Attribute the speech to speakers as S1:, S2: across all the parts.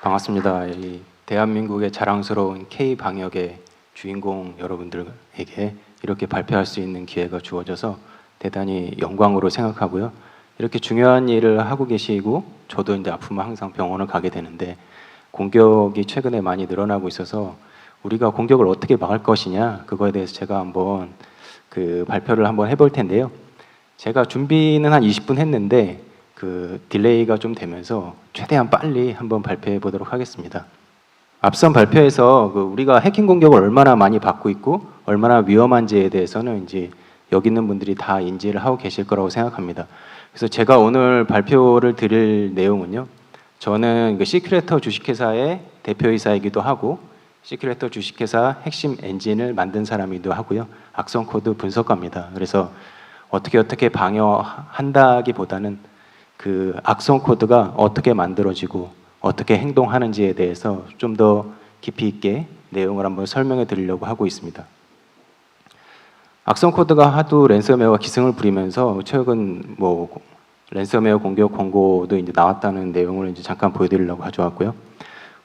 S1: 반갑습니다. 이 대한민국의 자랑스러운 K 방역의 주인공 여러분들에게 이렇게 발표할 수 있는 기회가 주어져서 대단히 영광으로 생각하고요. 이렇게 중요한 일을 하고 계시고 저도 이제 아프면 항상 병원을 가게 되는데 공격이 최근에 많이 늘어나고 있어서 우리가 공격을 어떻게 막을 것이냐 그거에 대해서 제가 한번 발표를 한번 해볼 텐데요. 제가 준비는 한 20분 했는데 딜레이가 좀 되면서 최대한 빨리 한번 발표해 보도록 하겠습니다. 앞선 발표에서 우리가 해킹 공격을 얼마나 많이 받고 있고 얼마나 위험한지에 대해서는 이제 여기 있는 분들이 다 인지를 하고 계실 거라고 생각합니다. 그래서 제가 오늘 발표를 드릴 내용은요. 저는 시큐레터 주식회사의 대표이사이기도 하고 시큐레터 주식회사 핵심 엔진을 만든 사람이기도 하고요. 악성 코드 분석가입니다. 그래서 어떻게 방어한다기보다는 악성 코드가 어떻게 만들어지고 어떻게 행동하는지에 대해서 좀 더 깊이 있게 내용을 한번 설명해 드리려고 하고 있습니다. 악성 코드가 하도 랜섬웨어가 기승을 부리면서 최근 랜섬웨어 공격 권고도 이제 나왔다는 내용을 이제 잠깐 보여드리려고 가져왔고요.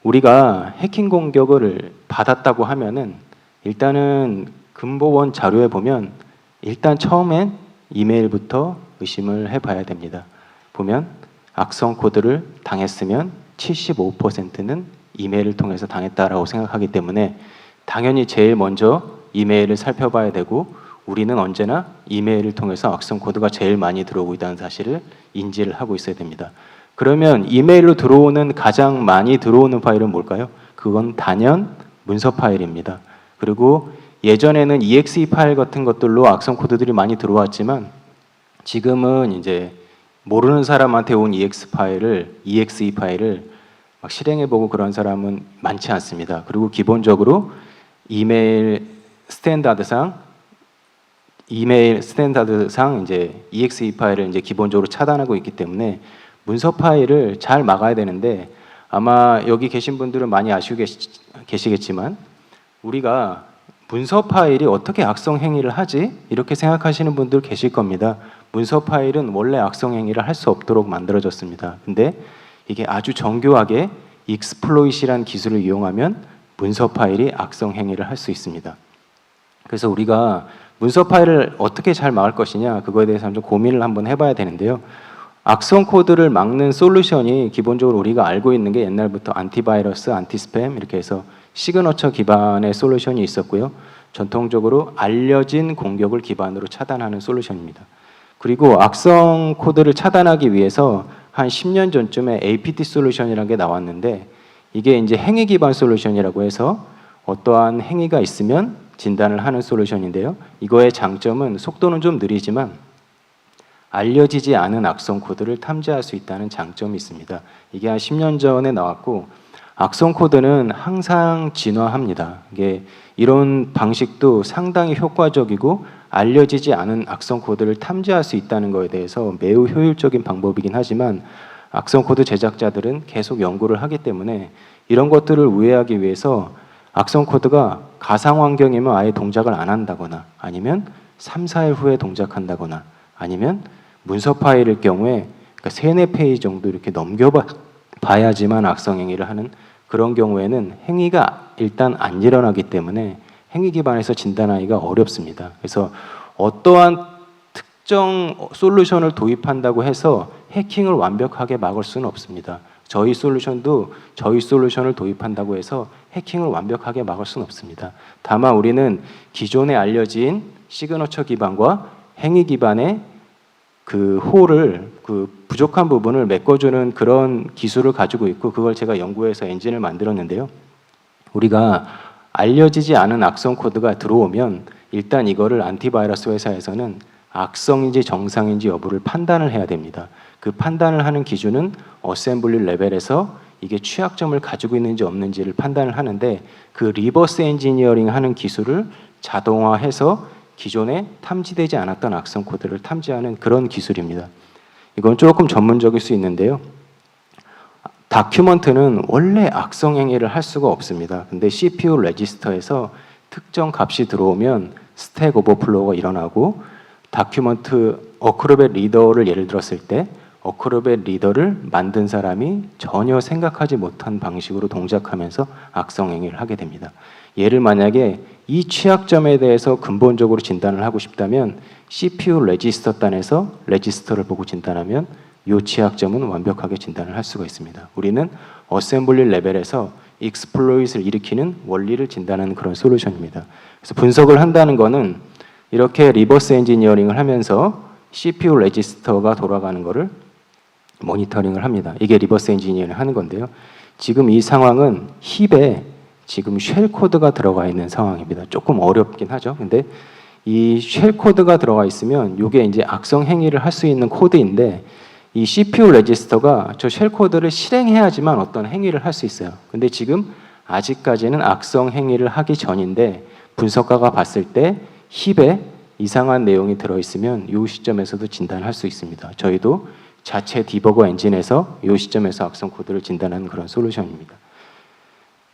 S1: 우리가 해킹 공격을 받았다고 하면은 일단은 금보원 자료에 보면 일단 처음엔 이메일부터 의심을 해봐야 됩니다. 보면 악성 코드를 당했으면 75%는 이메일을 통해서 당했다라고 생각하기 때문에 당연히 제일 먼저 이메일을 살펴봐야 되고 우리는 언제나 이메일을 통해서 악성 코드가 제일 많이 들어오고 있다는 사실을 인지를 하고 있어야 됩니다. 그러면 이메일로 들어오는 가장 많이 들어오는 파일은 뭘까요? 그건 단연 문서 파일입니다. 그리고 예전에는 exe 파일 같은 것들로 악성 코드들이 많이 들어왔지만 지금은 이제 모르는 사람한테 온 exe 파일을 막 실행해보고 그런 사람은 많지 않습니다. 그리고 기본적으로 이메일 스탠다드상 이제 exe 파일을 이제 기본적으로 차단하고 있기 때문에 문서 파일을 잘 막아야 되는데 아마 여기 계신 분들은 많이 아시고 계시겠지만 우리가 문서 파일이 어떻게 악성 행위를 하지? 이렇게 생각하시는 분들 계실 겁니다. 문서 파일은 원래 악성 행위를 할 수 없도록 만들어졌습니다. 근데 이게 아주 정교하게 익스플로잇이라는 기술을 이용하면 문서 파일이 악성 행위를 할 수 있습니다. 그래서 우리가 문서 파일을 어떻게 잘 막을 것이냐 그거에 대해서 좀 고민을 한번 해봐야 되는데요. 악성 코드를 막는 솔루션이 기본적으로 우리가 알고 있는 게 옛날부터 안티바이러스, 안티스팸 이렇게 해서 시그너처 기반의 솔루션이 있었고요. 전통적으로 알려진 공격을 기반으로 차단하는 솔루션입니다. 그리고 악성 코드를 차단하기 위해서 한 10년 전쯤에 APT 솔루션이라는 게 나왔는데 이게 이제 행위 기반 솔루션이라고 해서 어떠한 행위가 있으면 진단을 하는 솔루션인데요. 이거의 장점은 속도는 좀 느리지만 알려지지 않은 악성 코드를 탐지할 수 있다는 장점이 있습니다. 이게 한 10년 전에 나왔고 악성 코드는 항상 진화합니다. 이게 이런 방식도 상당히 효과적이고 알려지지 않은 악성 코드를 탐지할 수 있다는 것에 대해서 매우 효율적인 방법이긴 하지만 악성 코드 제작자들은 계속 연구를 하기 때문에 이런 것들을 우회하기 위해서 악성 코드가 가상 환경이면 아예 동작을 안 한다거나 아니면 3, 4일 후에 동작한다거나 아니면 문서 파일일 경우에 3, 4페이지 정도 이렇게 넘겨봐야지만 악성 행위를 하는 그런 경우에는 행위가 일단 안 일어나기 때문에 행위 기반에서 진단하기가 어렵습니다. 그래서 어떠한 특정 솔루션을 도입한다고 해서 해킹을 완벽하게 막을 수는 없습니다. 저희 솔루션을 도입한다고 해서 해킹을 완벽하게 막을 수는 없습니다. 다만 우리는 기존에 알려진 시그너처 기반과 행위 기반의 부족한 부분을 메꿔주는 그런 기술을 가지고 있고 그걸 제가 연구해서 엔진을 만들었는데요. 우리가 알려지지 않은 악성 코드가 들어오면 일단 이거를 안티바이러스 회사에서는 악성인지 정상인지 여부를 판단을 해야 됩니다. 그 판단을 하는 기준은 어셈블리 레벨에서 이게 취약점을 가지고 있는지 없는지를 판단을 하는데 그 리버스 엔지니어링 하는 기술을 자동화해서 기존에 탐지되지 않았던 악성 코드를 탐지하는 그런 기술입니다. 이건 조금 전문적일 수 있는데요. 다큐먼트는 원래 악성 행위를 할 수가 없습니다. 근데 CPU 레지스터에서 특정 값이 들어오면 스택 오버플로우가 일어나고 다큐먼트 어크로벳 리더를 예를 들었을 때 어크로벳 리더를 만든 사람이 전혀 생각하지 못한 방식으로 동작하면서 악성 행위를 하게 됩니다. 얘를 만약에 이 취약점에 대해서 근본적으로 진단을 하고 싶다면 CPU 레지스터 단에서 레지스터를 보고 진단하면 이 취약점은 완벽하게 진단을 할 수가 있습니다. 우리는 어셈블리 레벨에서 익스플로잇을 일으키는 원리를 진단하는 그런 솔루션입니다. 그래서 분석을 한다는 거는 이렇게 리버스 엔지니어링을 하면서 CPU 레지스터가 돌아가는 거를 모니터링을 합니다. 이게 리버스 엔지니어링을 하는 건데요. 지금 이 상황은 힙에 지금 쉘 코드가 들어가 있는 상황입니다. 조금 어렵긴 하죠. 근데 이 쉘 코드가 들어가 있으면 이게 이제 악성 행위를 할 수 있는 코드인데 이 CPU 레지스터가 저 쉘 코드를 실행해야지만 어떤 행위를 할 수 있어요. 근데 지금 아직까지는 악성 행위를 하기 전인데 분석가가 봤을 때 힙에 이상한 내용이 들어있으면 이 시점에서도 진단할 수 있습니다. 저희도 자체 디버거 엔진에서 이 시점에서 악성 코드를 진단하는 그런 솔루션입니다.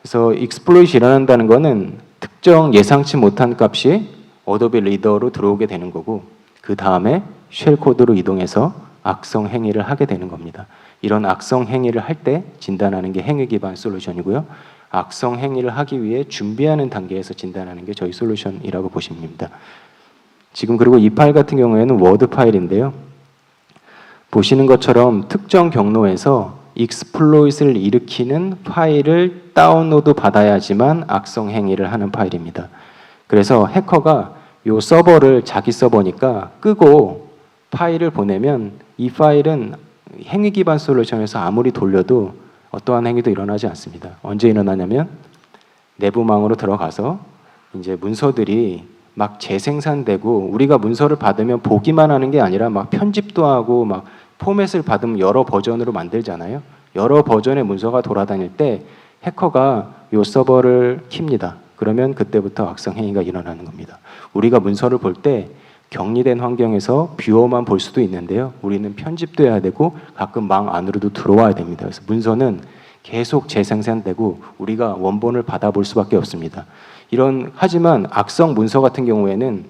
S1: 그래서 익스플로잇이 일어난다는 것은 특정 예상치 못한 값이 어도비 리더로 들어오게 되는 거고 그 다음에 쉘 코드로 이동해서 악성 행위를 하게 되는 겁니다. 이런 악성 행위를 할 때 진단하는 게 행위 기반 솔루션이고요. 악성 행위를 하기 위해 준비하는 단계에서 진단하는 게 저희 솔루션이라고 보시면 됩니다. 지금 그리고 이 파일 같은 경우에는 워드 파일인데요. 보시는 것처럼 특정 경로에서 익스플로잇을 일으키는 파일을 다운로드 받아야지만 악성 행위를 하는 파일입니다. 그래서 해커가 이 서버를 자기 서버니까 끄고 파일을 보내면 이 파일은 행위 기반 솔루션에서 아무리 돌려도 어떠한 행위도 일어나지 않습니다. 언제 일어나냐면 내부망으로 들어가서 이제 문서들이 막 재생산되고 우리가 문서를 받으면 보기만 하는 게 아니라 막 편집도 하고 막 포맷을 받으면 여러 버전으로 만들잖아요. 여러 버전의 문서가 돌아다닐 때 해커가 이 서버를 킵니다. 그러면 그때부터 악성 행위가 일어나는 겁니다. 우리가 문서를 볼 때 격리된 환경에서 뷰어만 볼 수도 있는데요. 우리는 편집도 해야 되고 가끔 망 안으로도 들어와야 됩니다. 그래서 문서는 계속 재생산되고 우리가 원본을 받아볼 수밖에 없습니다. 하지만 악성 문서 같은 경우에는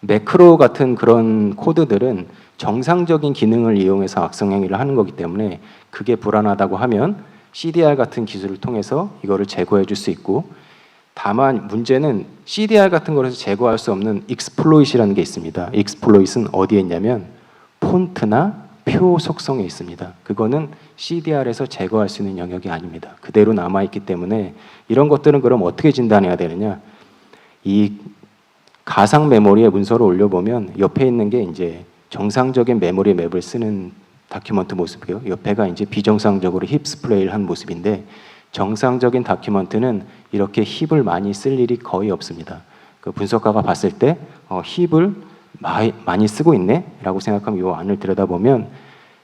S1: 매크로 같은 그런 코드들은 정상적인 기능을 이용해서 악성 행위를 하는 거기 때문에 그게 불안하다고 하면 CDR 같은 기술을 통해서 이거를 제거해 줄 수 있고 다만 문제는 CDR 같은 거에서 제거할 수 없는 익스플로잇이라는 게 있습니다. 익스플로잇은 어디에 있냐면 폰트나 표 속성에 있습니다. 그거는 CDR에서 제거할 수 있는 영역이 아닙니다. 그대로 남아있기 때문에 이런 것들은 그럼 어떻게 진단해야 되느냐? 이 가상 메모리에 문서를 올려보면 옆에 있는 게 이제 정상적인 메모리 맵을 쓰는 다큐먼트 모습이고요. 옆에가 이제 비정상적으로 힙 스프레이를 한 모습인데 정상적인 다큐먼트는 이렇게 힙을 많이 쓸 일이 거의 없습니다. 그 분석가가 봤을 때 힙을 많이 쓰고 있네? 라고 생각하면 이 안을 들여다보면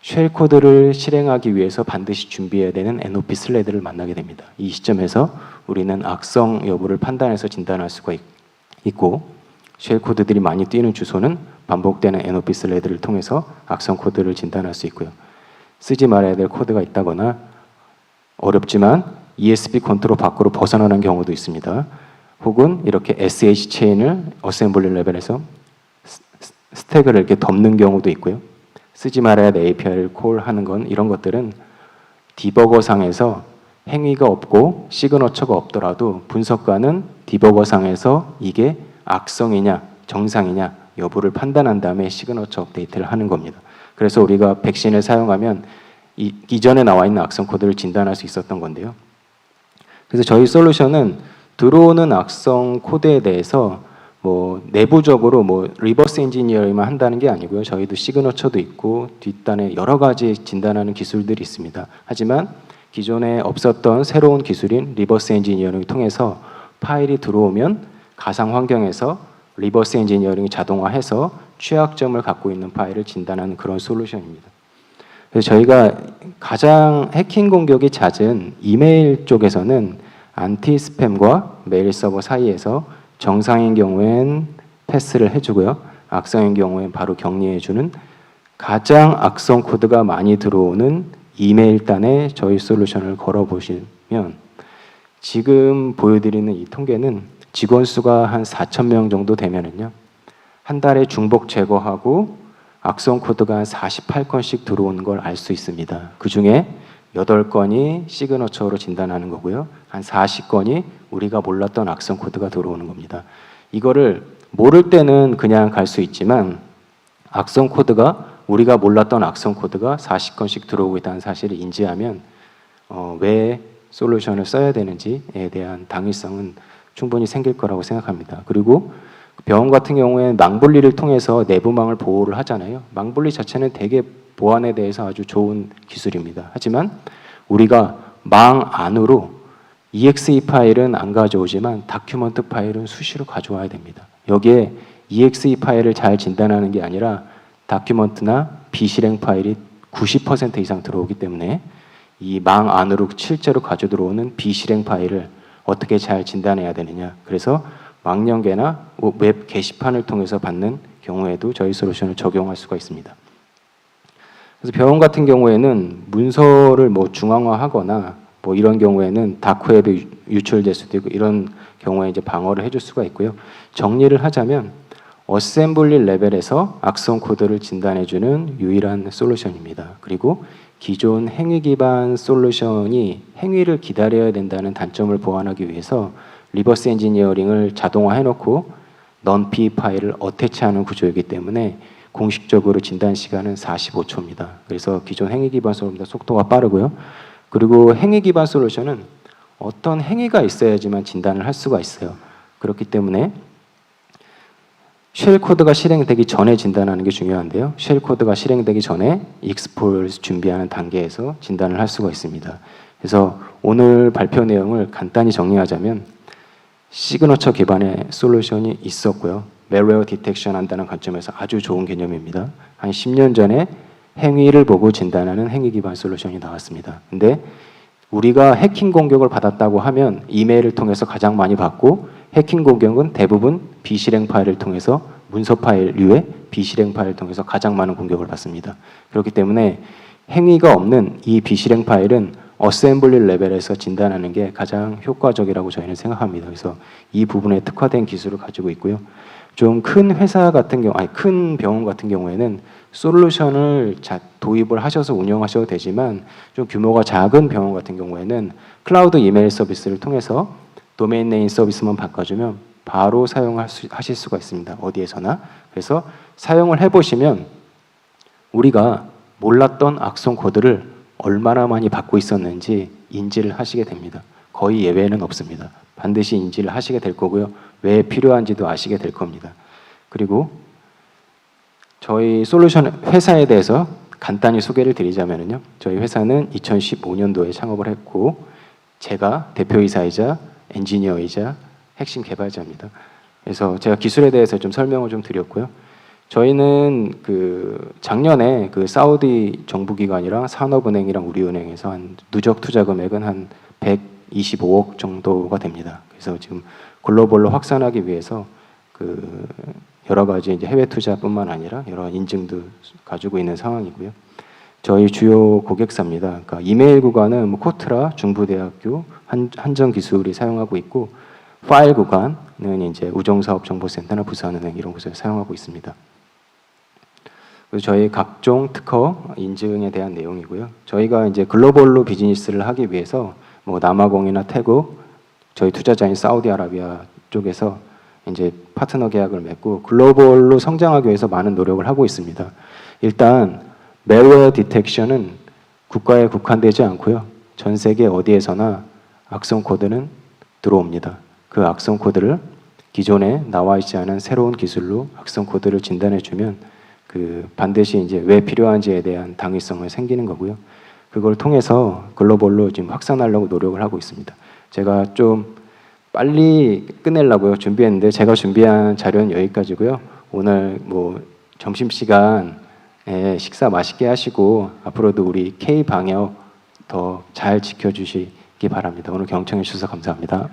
S1: 쉘 코드를 실행하기 위해서 반드시 준비해야 되는 NOP 슬레드를 만나게 됩니다. 이 시점에서 우리는 악성 여부를 판단해서 진단할 수가 있고 쉘 코드들이 많이 뛰는 주소는 반복되는 NOP 슬레드를 통해서 악성 코드를 진단할 수 있고요. 쓰지 말아야 될 코드가 있다거나 어렵지만 ESP 컨트롤 밖으로 벗어나는 경우도 있습니다. 혹은 이렇게 SH 체인을 어셈블리 레벨에서 스택을 이렇게 덮는 경우도 있고요. 쓰지 말아야 될 API를 콜하는 건 이런 것들은 디버거상에서 행위가 없고 시그너처가 없더라도 분석가는 디버거상에서 이게 악성이냐 정상이냐 여부를 판단한 다음에 시그너처 업데이트를 하는 겁니다. 그래서 우리가 백신을 사용하면 이전에 나와 있는 악성 코드를 진단할 수 있었던 건데요. 그래서 저희 솔루션은 들어오는 악성 코드에 대해서 내부적으로 리버스 엔지니어링만 한다는 게 아니고요. 저희도 시그너처도 있고 뒷단에 여러 가지 진단하는 기술들이 있습니다. 하지만 기존에 없었던 새로운 기술인 리버스 엔지니어링을 통해서 파일이 들어오면 가상 환경에서 리버스 엔지니어링이 자동화해서 취약점을 갖고 있는 파일을 진단하는 그런 솔루션입니다. 그래서 저희가 가장 해킹 공격이 잦은 이메일 쪽에서는 안티 스팸과 메일 서버 사이에서 정상인 경우엔 패스를 해주고요. 악성인 경우엔 바로 격리해주는 가장 악성 코드가 많이 들어오는 이메일단에 저희 솔루션을 걸어보시면 지금 보여드리는 이 통계는 직원 수가 한 4,000명 정도 되면은요. 한 달에 중복 제거하고 악성 코드가 한 48건씩 들어오는 걸 알 수 있습니다. 그 중에 8건이 시그너처로 진단하는 거고요. 한 40건이 우리가 몰랐던 악성 코드가 들어오는 겁니다. 이거를 모를 때는 그냥 갈 수 있지만 악성 코드가 우리가 몰랐던 악성 코드가 40건씩 들어오고 있다는 사실을 인지하면 왜 솔루션을 써야 되는지에 대한 당위성은 충분히 생길 거라고 생각합니다. 그리고 병원 같은 경우에 망분리를 통해서 내부망을 보호를 하잖아요. 망분리 자체는 되게 보안에 대해서 아주 좋은 기술입니다. 하지만 우리가 망 안으로 EXE 파일은 안 가져오지만 다큐먼트 파일은 수시로 가져와야 됩니다. 여기에 EXE 파일을 잘 진단하는 게 아니라 다큐먼트나 비실행 파일이 90% 이상 들어오기 때문에 이 망 안으로 실제로 가져 들어오는 비실행 파일을 어떻게 잘 진단해야 되느냐. 그래서 망연계나 웹 게시판을 통해서 받는 경우에도 저희 솔루션을 적용할 수가 있습니다. 그래서 병원 같은 경우에는 문서를 뭐 중앙화하거나 뭐 이런 경우에는 다크웹에 유출될 수도 있고 이런 경우에 이제 방어를 해줄 수가 있고요. 정리를 하자면 어셈블리 레벨에서 악성 코드를 진단해주는 유일한 솔루션입니다. 그리고 기존 행위 기반 솔루션이 행위를 기다려야 된다는 단점을 보완하기 위해서 리버스 엔지니어링을 자동화해놓고 non-p 파일을 어태치하는 구조이기 때문에 공식적으로 진단 시간은 45초입니다. 그래서 기존 행위 기반 솔루션보다 속도가 빠르고요. 그리고 행위 기반 솔루션은 어떤 행위가 있어야지만 진단을 할 수가 있어요. 그렇기 때문에 쉘 코드가 실행되기 전에 진단하는 게 중요한데요. 쉘 코드가 실행되기 전에 익스포를 준비하는 단계에서 진단을 할 수가 있습니다. 그래서 오늘 발표 내용을 간단히 정리하자면 시그너처 기반의 솔루션이 있었고요. malware 디텍션 한다는 관점에서 아주 좋은 개념입니다. 한 10년 전에 행위를 보고 진단하는 행위 기반 솔루션이 나왔습니다. 근데 우리가 해킹 공격을 받았다고 하면 이메일을 통해서 가장 많이 받고 해킹 공격은 대부분 비실행 파일을 통해서 문서 파일류의 비실행 파일을 통해서 가장 많은 공격을 받습니다. 그렇기 때문에 행위가 없는 이 비실행 파일은 어셈블리 레벨에서 진단하는 게 가장 효과적이라고 저희는 생각합니다. 그래서 이 부분에 특화된 기술을 가지고 있고요. 좀 큰 회사 같은 경우, 큰 병원 같은 경우에는 솔루션을 도입을 하셔서 운영하셔도 되지만 좀 규모가 작은 병원 같은 경우에는 클라우드 이메일 서비스를 통해서 도메인 네임 서비스만 바꿔주면 바로 사용하실 수가 있습니다. 어디에서나. 그래서 사용을 해보시면 우리가 몰랐던 악성 코드를 얼마나 많이 받고 있었는지 인지를 하시게 됩니다. 거의 예외는 없습니다. 반드시 인지를 하시게 될 거고요. 왜 필요한지도 아시게 될 겁니다. 그리고 저희 솔루션 회사에 대해서 간단히 소개를 드리자면요. 저희 회사는 2015년도에 창업을 했고 제가 대표이사이자 엔지니어이자 핵심 개발자입니다. 그래서 제가 기술에 대해서 좀 설명을 좀 드렸고요. 저희는 작년에 사우디 정부기관이랑 산업은행이랑 우리은행에서 한 누적 투자 금액은 한 125억 정도가 됩니다. 그래서 지금 글로벌로 확산하기 위해서 여러 가지 이제 해외 투자뿐만 아니라 여러 인증도 가지고 있는 상황이고요. 저희 주요 고객사입니다. 그러니까 이메일 구간은 코트라 중부대학교 한정 기술이 사용하고 있고 파일 구간은 이제 우정사업정보센터나 부산은행 이런 곳에서 사용하고 있습니다. 그리고 저희 각종 특허 인증에 대한 내용이고요. 저희가 이제 글로벌로 비즈니스를 하기 위해서 뭐 남아공이나 태국, 저희 투자자인 사우디아라비아 쪽에서 이제 파트너 계약을 맺고 글로벌로 성장하기 위해서 많은 노력을 하고 있습니다. 일단 malware 디텍션은 국가에 국한되지 않고요. 전 세계 어디에서나 악성 코드는 들어옵니다. 그 악성 코드를 기존에 나와 있지 않은 새로운 기술로 악성 코드를 진단해 주면 반드시 이제 왜 필요한지에 대한 당위성을 생기는 거고요. 그걸 통해서 글로벌로 지금 확산하려고 노력을 하고 있습니다. 제가 좀 빨리 끝내려고요 준비했는데 제가 준비한 자료는 여기까지고요. 오늘 뭐 점심시간 식사 맛있게 하시고 앞으로도 우리 K 방역 더 잘 지켜주시기 바랍니다. 오늘 경청해 주셔서 감사합니다.